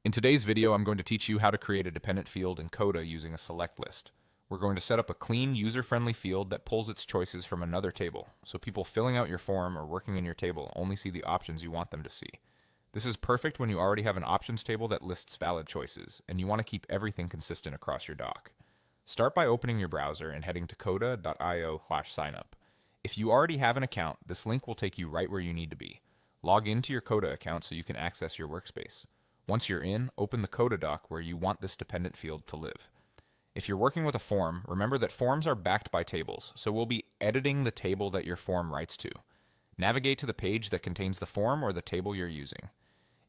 In today's video, I'm going to teach you how to create a dependent field in Coda using a select list. We're going to set up a clean, user-friendly field that pulls its choices from another table, so people filling out your form or working in your table only see the options you want them to see. This is perfect when you already have an options table that lists valid choices, and you want to keep everything consistent across your doc. Start by opening your browser and heading to coda.io/signup. If you already have an account, this link will take you right where you need to be. Log into your Coda account so you can access your workspace. Once you're in, open the Coda doc where you want this dependent field to live. If you're working with a form, remember that forms are backed by tables, so we'll be editing the table that your form writes to. Navigate to the page that contains the form or the table you're using.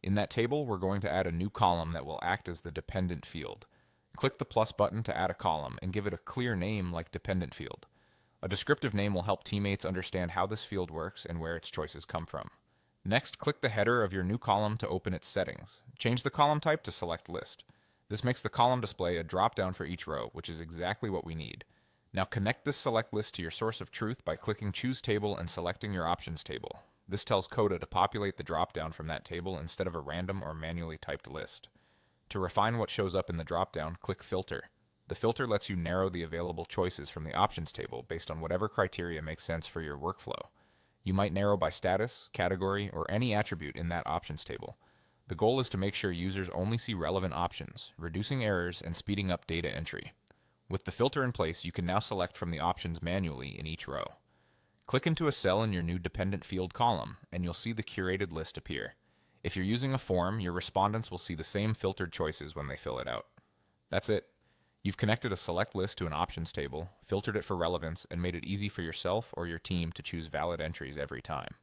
In that table, we're going to add a new column that will act as the dependent field. Click the plus button to add a column and give it a clear name like dependent field. A descriptive name will help teammates understand how this field works and where its choices come from. Next, click the header of your new column to open its settings. Change the column type to select list. This makes the column display a drop-down for each row, which is exactly what we need. Now connect this select list to your source of truth by clicking Choose Table and selecting your options table. This tells Coda to populate the drop-down from that table instead of a random or manually typed list. To refine what shows up in the drop-down, click Filter. The filter lets you narrow the available choices from the options table based on whatever criteria makes sense for your workflow. You might narrow by status, category, or any attribute in that options table. The goal is to make sure users only see relevant options, reducing errors and speeding up data entry. With the filter in place, you can now select from the options manually in each row. Click into a cell in your new dependent field column, and you'll see the curated list appear. If you're using a form, your respondents will see the same filtered choices when they fill it out. That's it. You've connected a select list to an options table, filtered it for relevance, and made it easy for yourself or your team to choose valid entries every time.